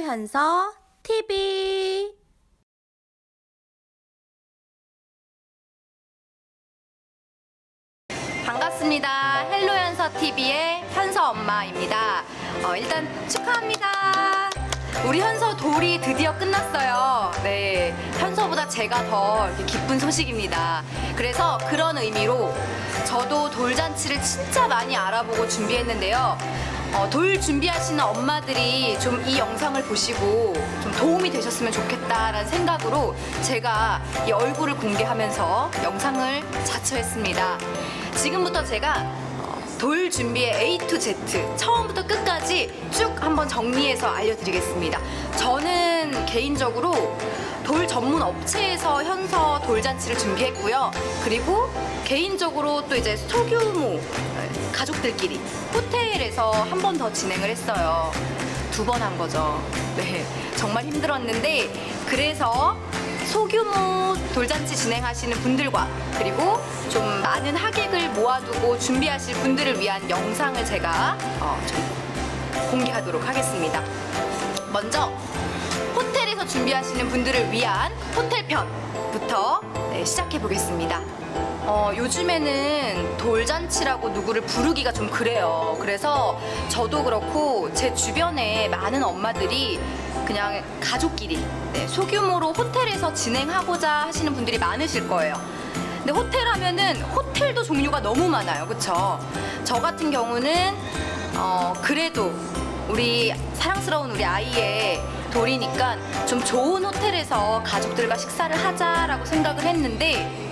현서 TV. 반갑습니다. 헬로 현서 TV의 현서 엄마입니다. 일단 축하합니다. 우리 현서 돌이 드디어 끝났어요. 네, 현서보다 제가 더 이렇게 기쁜 소식입니다. 그래서 그런 의미로 저도 돌잔치를 진짜 많이 알아보고 준비했는데요. 돌 준비하시는 엄마들이 좀 이 영상을 보시고 좀 도움이 되셨으면 좋겠다라는 생각으로 제가 이 얼굴을 공개하면서 영상을 자처했습니다. 지금부터 제가 돌 준비의 A to Z 처음부터 끝까지 쭉 한번 정리해서 알려드리겠습니다. 저는 개인적으로 돌 전문 업체에서 현서 돌잔치를 준비했고요. 그리고 개인적으로 또 이제 소규모 가족들끼리 호텔에서 한 번 더 진행을 했어요. 2번 한 거죠. 네, 정말 힘들었는데 그래서 소규모 돌잔치 진행하시는 분들과 그리고 좀 많은 하객을 모아두고 준비하실 분들을 위한 영상을 제가 좀 공개하도록 하겠습니다. 먼저 호텔에서 준비하시는 분들을 위한 호텔편부터 시작해 보겠습니다. 요즘에는 돌잔치라고 누구를 부르기가 좀 그래요. 그래서 저도 그렇고 제 주변에 많은 엄마들이 그냥 가족끼리 소규모로 호텔에서 진행하고자 하시는 분들이 많으실 거예요. 근데 호텔 하면은 호텔도 종류가 너무 많아요. 그쵸? 저 같은 경우는 그래도 우리 사랑스러운 우리 아이의 돌이니까 좀 좋은 호텔에서 가족들과 식사를 하자라고 생각을 했는데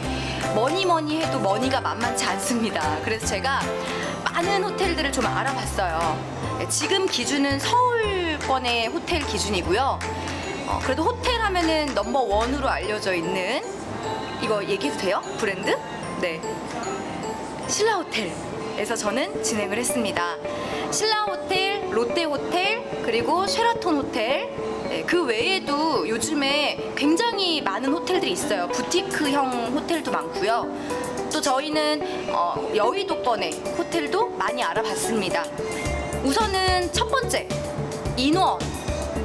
뭐니 해도 머니가 만만치 않습니다. 그래서 제가 많은 호텔들을 좀 알아봤어요. 지금 기준은 서울권의 호텔 기준이고요. 그래도 호텔 하면은 넘버1으로 알려져 있는, 이거 얘기해도 돼요? 브랜드? 네, 신라호텔에서 저는 진행을 했습니다. 신라호텔, 롯데호텔, 그리고 쉐라톤 호텔, 그 외에도 요즘에 굉장히 많은 호텔들이 있어요. 부티크형 호텔도 많고요. 또 저희는 여의도권의 호텔도 많이 알아봤습니다. 우선은 첫 번째, 인원.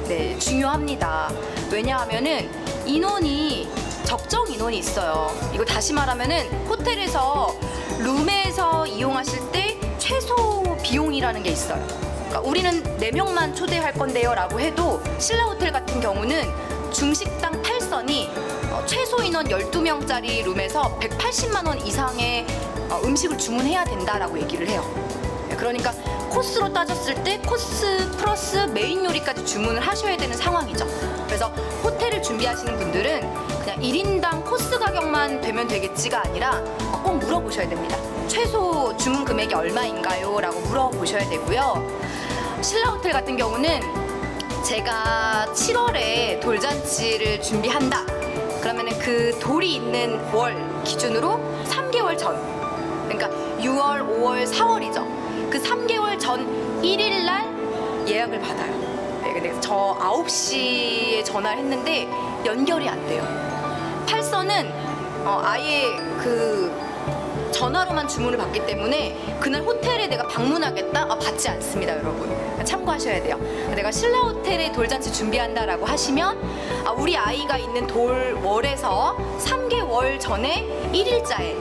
네, 중요합니다. 왜냐하면은 인원이 적정 인원이 있어요. 이거 다시 말하면은 호텔에서 룸에서 이용하실 때 최소 비용이라는 게 있어요. 그러니까 우리는 4명만 초대할 건데요 라고 해도 신라호텔 같은 경우는 중식당 8선이 최소 인원 12명짜리 룸에서 180만 원 이상의 음식을 주문해야 된다라고 얘기를 해요. 그러니까 코스로 따졌을 때 코스 플러스 메인 요리까지 주문을 하셔야 되는 상황이죠. 그래서 호텔을 준비하시는 분들은 그냥 1인당 코스 가격만 되면 되겠지가 아니라 꼭 물어보셔야 됩니다. 최소 주문 금액이 얼마인가요? 라고 물어보셔야 되고요. 신라호텔 같은 경우는 제가 7월에 돌잔치를 준비한다. 그러면은 그 돌이 있는 월 기준으로 3개월 전, 그러니까 6월, 5월, 4월이죠. 그 3개월 전 1일 날 예약을 받아요. 네, 근데 저 9시에 전화를 했는데 연결이 안 돼요. 8선은 아예 그 전화로만 주문을 받기 때문에 그날 호텔에 내가 방문하겠다? 받지 않습니다, 여러분. 참고하셔야 돼요. 내가 신라호텔에 돌잔치 준비한다라고 하시면 우리 아이가 있는 돌월에서 3개월 전에 1일자에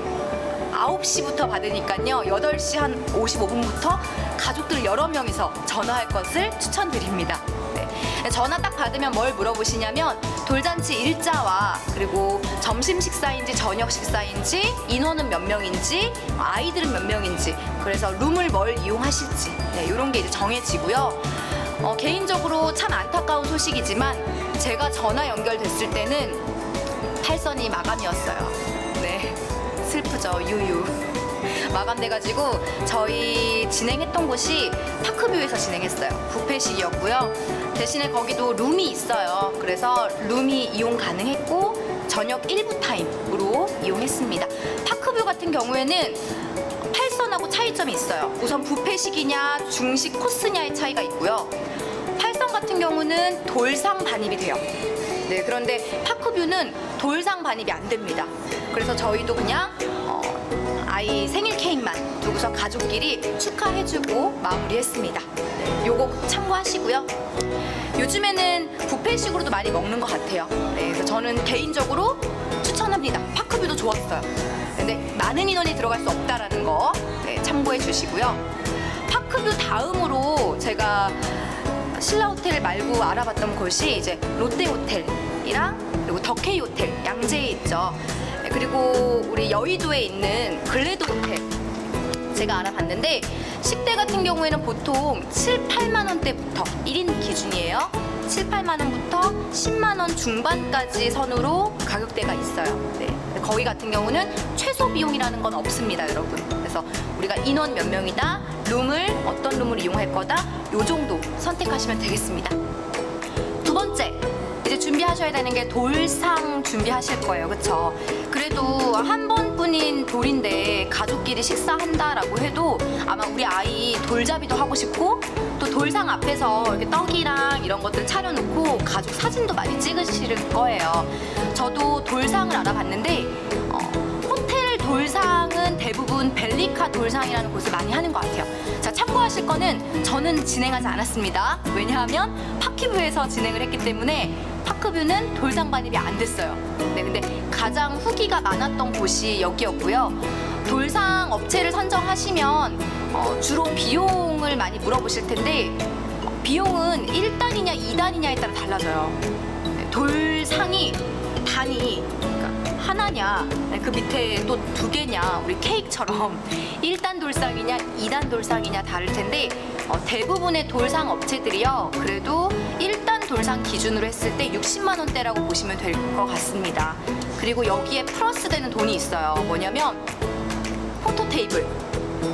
9시부터 받으니까요. 8시 한 55분부터 가족들 여러 명이서 전화할 것을 추천드립니다. 네. 전화 딱 받으면 뭘 물어보시냐면 돌잔치 일자와 그리고 점심 식사인지 저녁 식사인지 인원은 몇 명인지 아이들은 몇 명인지 그래서 룸을 뭘 이용하실지 이런 게 이제 정해지고요. 개인적으로 참 안타까운 소식이지만 제가 전화 연결됐을 때는 8선이 마감이었어요. 네, 슬프죠. 유유. 마감돼가지고 저희 진행했던 곳이 파크뷰에서 진행했어요. 뷔페식이었고요. 대신에 거기도 룸이 있어요. 그래서 룸이 이용 가능했고 저녁 일부 타임으로 이용했습니다. 파크뷰 같은 경우에는 8선하고 차이점이 있어요. 우선 뷔페식이냐 중식 코스냐의 차이가 있고요. 8선 같은 경우는 돌상 반입이 돼요. 네, 그런데 파크뷰는 돌상 반입이 안 됩니다. 그래서 저희도 그냥 아이 생일 케이크만 두고서 가족끼리 축하해주고 마무리했습니다. 네, 요거 참고하시고요. 요즘에는 뷔페식으로도 많이 먹는 것 같아요. 네, 그래서 저는 개인적으로 추천합니다. 파크뷰도 좋았어요. 근데 많은 인원이 들어갈 수 없다라는 거 네, 참고해 주시고요. 파크뷰 다음으로 제가 신라호텔 말고 알아봤던 곳이 이제 롯데호텔이랑 그리고 덕케이 호텔 양재에 있죠. 네, 그리고 우리 여의도에 있는 글래드 호텔 제가 알아봤는데 식대 같은 경우에는 보통 7, 8만 원대부터 1인 기준이에요. 7, 8만 원부터 10만 원 중반까지 선으로 가격대가 있어요. 네. 거기 같은 경우는 최소 비용이라는 건 없습니다, 여러분. 그래서 우리가 인원 몇 명이다, 룸을 어떤 룸을 이용할 거다, 요 정도 선택하시면 되겠습니다. 두 번째, 이제 준비하셔야 되는 게 돌상 준비하실 거예요, 그쵸? 그래도 한 번뿐인 돌인데 가족끼리 식사한다라고 해도 아마 우리 아이 돌잡이도 하고 싶고 또 돌상 앞에서 이렇게 떡이랑 이런 것들 차려놓고 가족 사진도 많이 찍으실 거예요. 저도 돌상을 알아봤는데 호텔 돌상은 대부분 벨리카 돌상이라는 곳을 많이 하는 것 같아요. 자, 참고하실 거는 저는 진행하지 않았습니다. 왜냐하면 파크뷰에서 진행을 했기 때문에 파크뷰는 돌상 반입이 안 됐어요. 네, 근데 가장 후기가 많았던 곳이 여기였고요. 돌상 업체를 선정하시면 주로 비용을 많이 물어보실 텐데 비용은 1단이냐 2단이냐에 따라 달라져요. 네, 돌상이 단위 그러니까 하나냐 그 밑에 또 두 개냐 우리 케이크처럼 1단 돌상이냐 2단 돌상이냐 다를 텐데 대부분의 돌상 업체들이요 그래도 1단 돌상 기준으로 했을 때 60만 원대라고 보시면 될 것 같습니다. 그리고 여기에 플러스 되는 돈이 있어요. 뭐냐면 포토 테이블.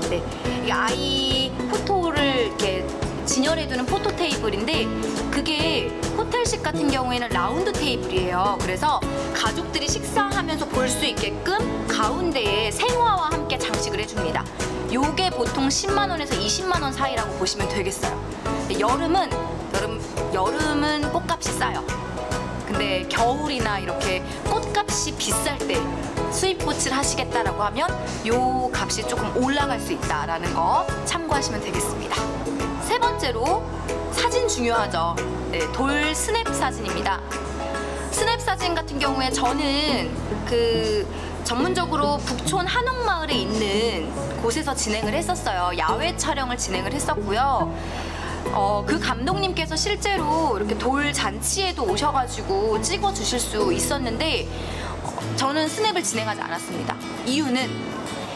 네, 이 아이 포토를 이렇게 진열해두는 포토 테이블인데 그게 호텔식 같은 경우에는 라운드 테이블이에요. 그래서 가족들이 식사하면서 볼 수 있게끔 가운데에 생화와 함께 장식을 해줍니다. 요게 보통 10만 원에서 20만 원 사이라고 보시면 되겠어요. 근데 여름은 꽃값이 싸요. 근데 겨울이나 이렇게 꽃값이 비쌀 때 수입꽃을 하시겠다라고 하면 요 값이 조금 올라갈 수 있다라는 거 참고하시면 되겠습니다. 세 번째로 사진 중요하죠. 네, 돌 스냅 사진입니다. 스냅 사진 같은 경우에 저는 전문적으로 북촌 한옥마을에 있는 곳에서 진행을 했었어요. 야외 촬영을 진행을 했었고요. 그 감독님께서 실제로 이렇게 돌 잔치에도 오셔가지고 찍어주실 수 있었는데 저는 스냅을 진행하지 않았습니다. 이유는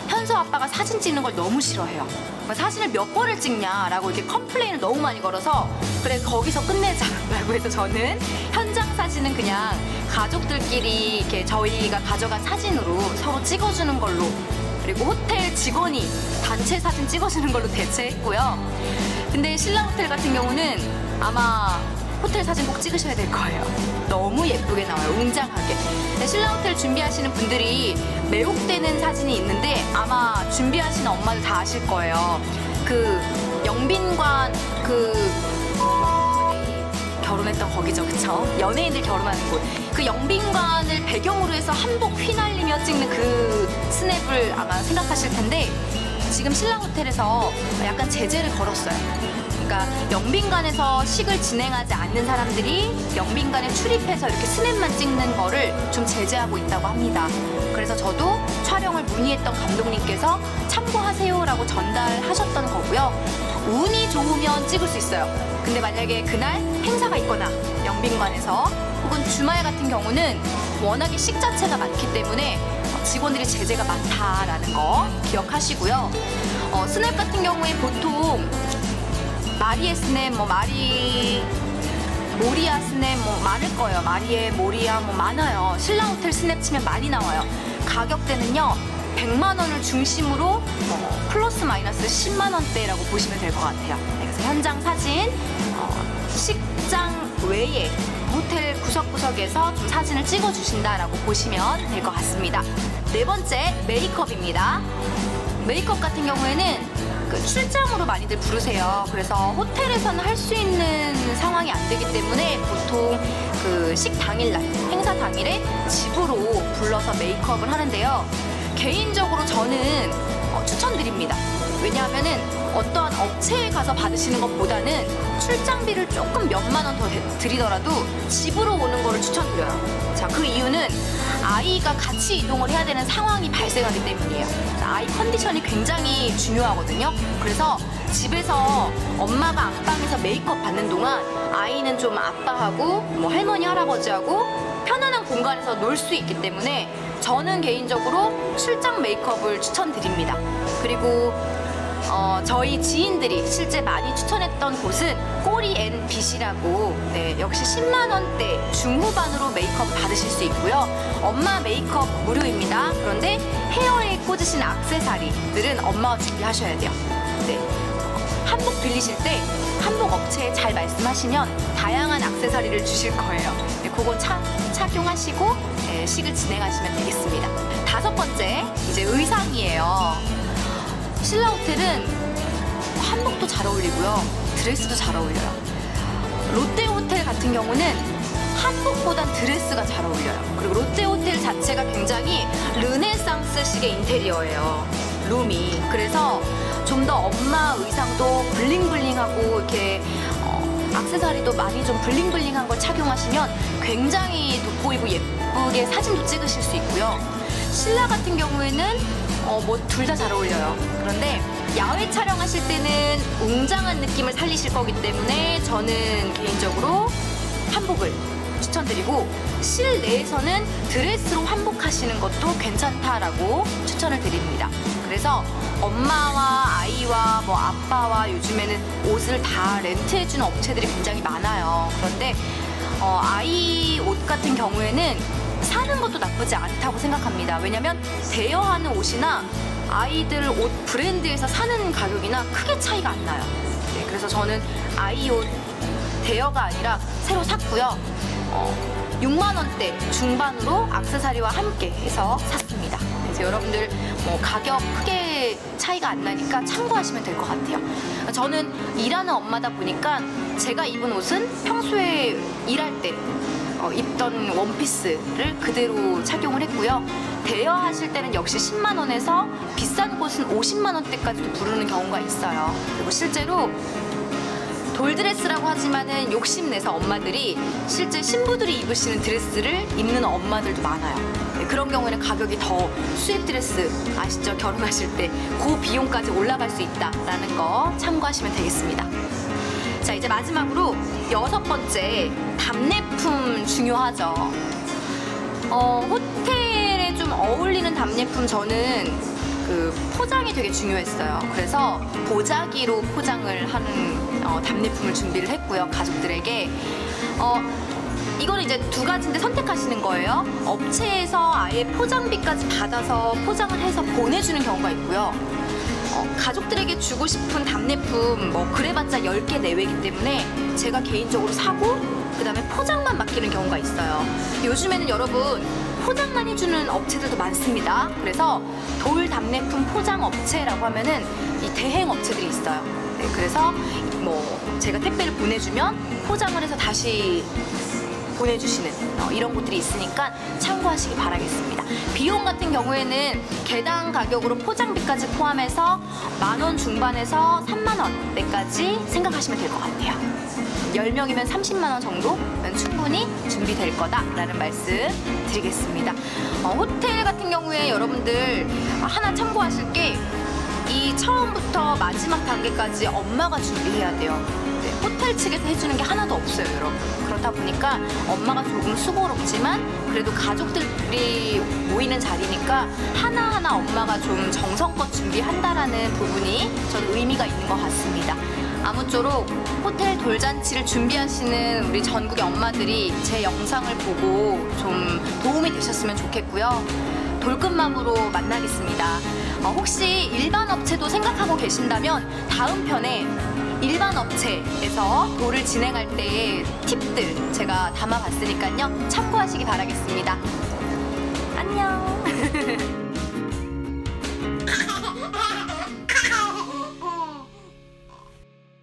현서 아빠가 사진 찍는 걸 너무 싫어해요. 사진을 몇 번을 찍냐라고 이렇게 컴플레인을 너무 많이 걸어서 그래 거기서 끝내자라고 해서 저는 현장 사진은 그냥 가족들끼리 이렇게 저희가 가져간 사진으로 서로 찍어주는 걸로 그리고 호텔 직원이 단체 사진 찍어주는 걸로 대체했고요. 근데 신라호텔 같은 경우는 아마 호텔 사진 꼭 찍으셔야 될 거예요. 너무 예쁘게 나와요. 웅장하게. 신라호텔 준비하시는 분들이 매혹되는 사진이 있는데 아마 준비하시는 엄마들 다 아실 거예요. 그 영빈관 결혼했던 거기죠, 그쵸? 연예인들 결혼하는 곳. 그 영빈관을 배경으로 해서 한복 휘날리며 찍는 그 스냅을 아마 생각하실 텐데 지금 신라호텔에서 약간 제재를 걸었어요. 그러니까 영빈관에서 식을 진행하지 않는 사람들이 영빈관에 출입해서 이렇게 스냅만 찍는 거를 좀 제재하고 있다고 합니다. 그래서 저도 촬영을 문의했던 감독님께서 참고하세요라고 전달하셨던 거고요. 운이 좋으면 찍을 수 있어요. 근데 만약에 그날 행사가 있거나 영빈관에서 혹은 주말 같은 경우는 워낙에 식 자체가 많기 때문에 직원들이 제재가 많다라는 거 기억하시고요. 스냅 같은 경우에 보통 마리에 스냅, 모리아 스냅 많을 거예요. 마리에, 모리아 많아요. 신라호텔 스냅 치면 많이 나와요. 가격대는요 100만 원을 중심으로 플러스 마이너스 10만 원대라고 보시면 될 것 같아요. 네, 그래서 현장 사진, 식장 외에 호텔 구석구석에서 좀 사진을 찍어주신다라고 보시면 될 것 같습니다. 네 번째, 메이크업입니다. 메이크업 같은 경우에는 출장으로 많이들 부르세요. 그래서 호텔에서는 할 수 있는 상황이 안 되기 때문에 보통 식 당일날, 행사 당일에 집으로 불러서 메이크업을 하는데요. 개인적으로 저는 추천드립니다. 왜냐하면은 어떠한 업체에 가서 받으시는 것보다는 출장비를 조금 몇만 원 더 드리더라도 집으로 오는 거를 추천드려요. 자, 그 이유는 아이가 같이 이동을 해야 되는 상황이 발생하기 때문이에요. 아이 컨디션이 굉장히 중요하거든요. 그래서 집에서 엄마가 안방에서 메이크업 받는 동안 아이는 좀 아빠하고 뭐 할머니 할아버지하고 편안한 공간에서 놀 수 있기 때문에 저는 개인적으로 출장 메이크업을 추천드립니다. 그리고 저희 지인들이 실제 많이 추천했던 곳은 꼬리앤빛이라고, 네, 역시 10만 원대 중후반으로 메이크업 받으실 수 있고요. 엄마 메이크업 무료입니다. 그런데 헤어에 꽂으신 액세서리들은 엄마가 준비하셔야 돼요. 네. 한복 빌리실 때 한복 업체에 잘 말씀하시면 다양한 액세서리를 주실 거예요. 네, 그거 착용하시고 네, 식을 진행하시면 되겠습니다. 5번째, 이제 의상이에요. 신라 호텔은 한복도 잘 어울리고요, 드레스도 잘 어울려요. 롯데 호텔 같은 경우는 한복보단 드레스가 잘 어울려요. 그리고 롯데 호텔 자체가 굉장히 르네상스식의 인테리어예요, 룸이. 그래서 좀 더 엄마 의상도 블링블링하고 이렇게 액세서리도 많이 좀 블링블링한 걸 착용하시면 굉장히 돋보이고 예쁘게 사진도 찍으실 수 있고요. 신라 같은 경우에는 뭐 둘 다 잘 어울려요. 그런데 야외 촬영하실 때는 웅장한 느낌을 살리실 거기 때문에 저는 개인적으로 한복을 추천드리고, 실내에서는 드레스로 환복하시는 것도 괜찮다라고 추천을 드립니다. 그래서 엄마와 아이와 뭐 아빠와 요즘에는 옷을 다 렌트해주는 업체들이 굉장히 많아요. 그런데 아이 옷 같은 경우에는 사는 것도 나쁘지 않다고 생각합니다. 왜냐면 대여하는 옷이나 아이들 옷 브랜드에서 사는 가격이나 크게 차이가 안 나요. 네, 그래서 저는 아이 옷 대여가 아니라 새로 샀고요. 6만 원대 중반으로 액세서리와 함께 해서 샀습니다. 그래서 여러분들 뭐 가격 크게 차이가 안 나니까 참고하시면 될 것 같아요. 저는 일하는 엄마다 보니까 제가 입은 옷은 평소에 일할 때 입던 원피스를 그대로 착용을 했고요. 대여하실 때는 역시 10만 원에서 비싼 곳은 50만 원대까지도 부르는 경우가 있어요. 그리고 실제로 돌드레스라고 하지만은 욕심내서 엄마들이 실제 신부들이 입으시는 드레스를 입는 엄마들도 많아요. 네, 그런 경우에는 가격이 더 수입 드레스 아시죠? 결혼하실 때 그 비용까지 올라갈 수 있다라는 거 참고하시면 되겠습니다. 자, 이제 마지막으로 6번째, 답례품 중요하죠. 호텔에 좀 어울리는 답례품, 저는 그 포장이 되게 중요했어요. 그래서 보자기로 포장을 하는 답례품을 준비를 했고요, 가족들에게. 이거는 이제 2가지인데 선택하시는 거예요. 업체에서 아예 포장비까지 받아서 포장을 해서 보내주는 경우가 있고요. 가족들에게 주고 싶은 답례품 뭐 그래봤자 10개 내외이기 때문에 제가 개인적으로 사고 그 다음에 포장만 맡기는 경우가 있어요. 요즘에는 여러분 포장만 해주는 업체들도 많습니다. 그래서 돌 답례품 포장 업체라고 하면은 이 대행 업체들이 있어요. 네, 그래서 뭐 제가 택배를 보내주면 포장을 해서 다시 보내주시는 이런 곳들이 있으니까 참고하시기 바라겠습니다. 비용 같은 경우에는 개당 가격으로 포장비까지 포함해서 10,000원 중반에서 30,000원대까지 생각하시면 될 것 같아요. 10명이면 30만 원 정도면 충분히 준비될 거다라는 말씀 드리겠습니다. 호텔 같은 경우에 여러분들 하나 참고하실 게, 이 처음부터 마지막 단계까지 엄마가 준비해야 돼요. 네, 호텔 측에서 해주는 게 하나도 없어요, 여러분. 그렇다 보니까 엄마가 조금 수고롭지만 그래도 가족들이 모이는 자리니까 하나하나 엄마가 좀 정성껏 준비한다라는 부분이 저는 의미가 있는 것 같습니다. 아무쪼록 호텔 돌잔치를 준비하시는 우리 전국의 엄마들이 제 영상을 보고 좀 도움이 되셨으면 좋겠고요. 돌끝맘으로 만나겠습니다. 혹시 일반 업체도 생각하고 계신다면 다음 편에 일반 업체에서 돌을 진행할 때의 팁들 제가 담아봤으니까요. 참고하시기 바라겠습니다. 안녕.